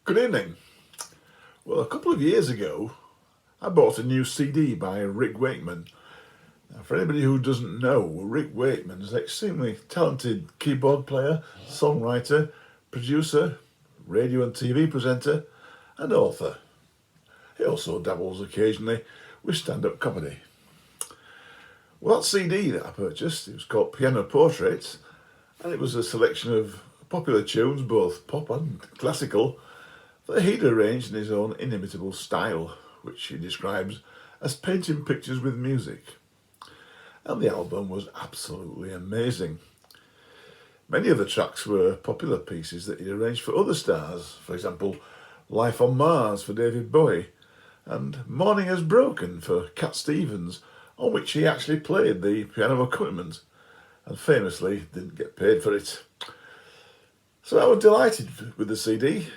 Good evening. Well, a couple of years ago, I bought a new CD by Rick Wakeman. Now, for anybody who doesn't know, Rick Wakeman is an extremely talented keyboard player, songwriter, producer, radio and TV presenter, and author. He also dabbles occasionally with stand-up comedy. Well, that CD that I purchased, it was called Piano Portraits, and it was a selection of popular tunes, both pop and classical, that he'd arranged in his own inimitable style, which he describes as painting pictures with music. And the album was absolutely amazing. Many of the tracks were popular pieces that he'd arranged for other stars, for example, Life on Mars for David Bowie, and Morning Has Broken for Cat Stevens, on which he actually played the piano accompaniment, and famously didn't get paid for it. So I was delighted with the CD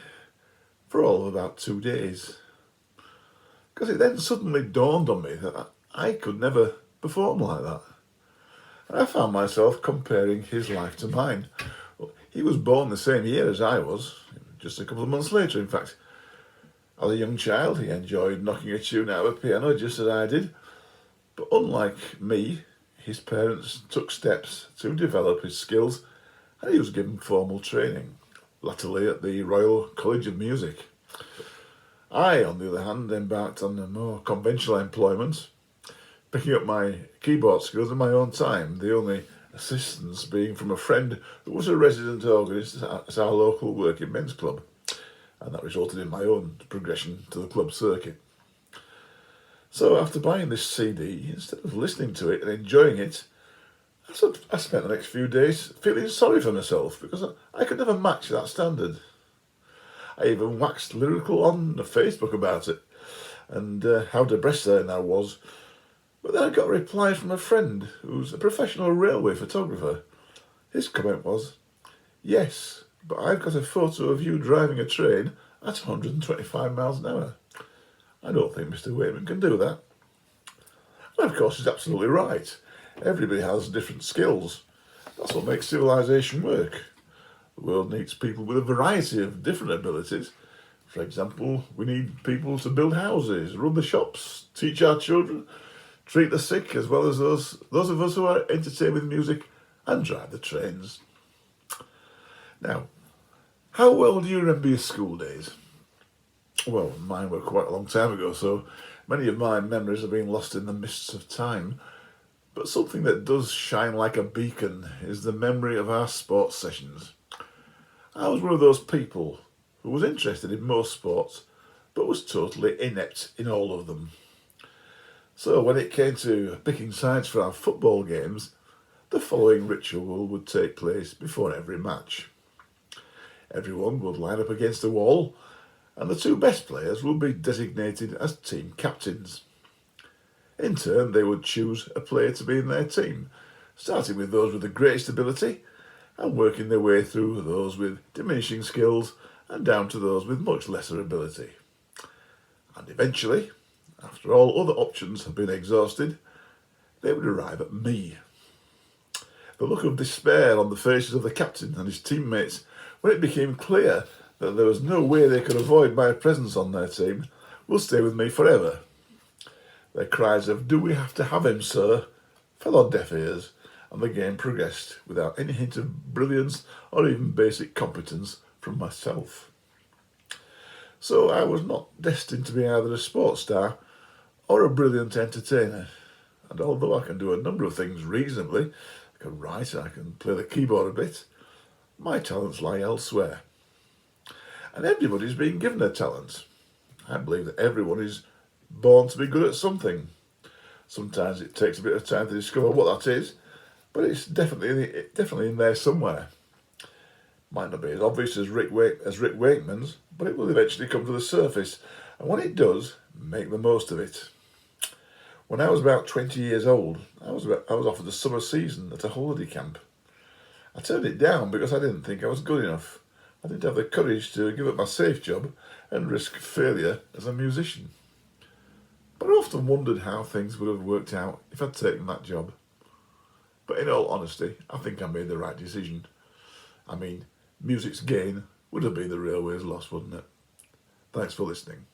for all of about 2 days, because it then suddenly dawned on me that I could never perform like that. And I found myself comparing his life to mine. Well, he was born the same year as I was, just a couple of months later in fact. As a young child, he enjoyed knocking a tune out of a piano just as I did, but unlike me, his parents took steps to develop his skills, and he was given formal training, latterly at the Royal College of Music. I, on the other hand, embarked on a more conventional employment, picking up my keyboard skills in my own time, the only assistance being from a friend who was a resident organist at our local working men's club, and that resulted in my own progression to the club circuit. So after buying this CD, instead of listening to it and enjoying it, I spent the next few days feeling sorry for myself because I could never match that standard. I even waxed lyrical on Facebook about it and how depressed I now was. But then I got a reply from a friend who's a professional railway photographer. His comment was, "Yes, but I've got a photo of you driving a train at 125 miles an hour. I don't think Mr. Wakeman can do that." And of course, he's absolutely right. Everybody has different skills. That's what makes civilization work. The world needs people with a variety of different abilities. For example, we need people to build houses, run the shops, teach our children, treat the sick, as well as those of us who are entertained with music and drive the trains. Now, how well do you remember your school days? Well, mine were quite a long time ago, so many of my memories have been lost in the mists of time. But something that does shine like a beacon is the memory of our sports sessions. I was one of those people who was interested in most sports, but was totally inept in all of them. So when it came to picking sides for our football games, the following ritual would take place before every match. Everyone would line up against a wall, and the two best players would be designated as team captains. In turn, they would choose a player to be in their team, starting with those with the greatest ability and working their way through those with diminishing skills and down to those with much lesser ability. And eventually, after all other options had been exhausted, they would arrive at me. The look of despair on the faces of the captain and his teammates when it became clear that there was no way they could avoid my presence on their team will stay with me forever. Their cries of "Do we have to have him, sir?" fell on deaf ears, and the game progressed without any hint of brilliance or even basic competence from myself. So I was not destined to be either a sports star or a brilliant entertainer. And although I can do a number of things reasonably, I can write, I can play the keyboard a bit, my talents lie elsewhere. And everybody's been given a talent. I believe that everyone is born to be good at something. Sometimes it takes a bit of time to discover what that is, but it's definitely in there somewhere. Might not be as obvious as Rick Wakeman's, but it will eventually come to the surface, and when it does, make the most of it. When I was about 20 years old, I was offered a summer season at a holiday camp. I turned it down because I didn't think I was good enough. I didn't have the courage to give up my safe job and risk failure as a musician. But I often wondered how things would have worked out if I'd taken that job. But in all honesty, I think I made the right decision. I mean, music's gain would have been the railway's loss, wouldn't it? Thanks for listening.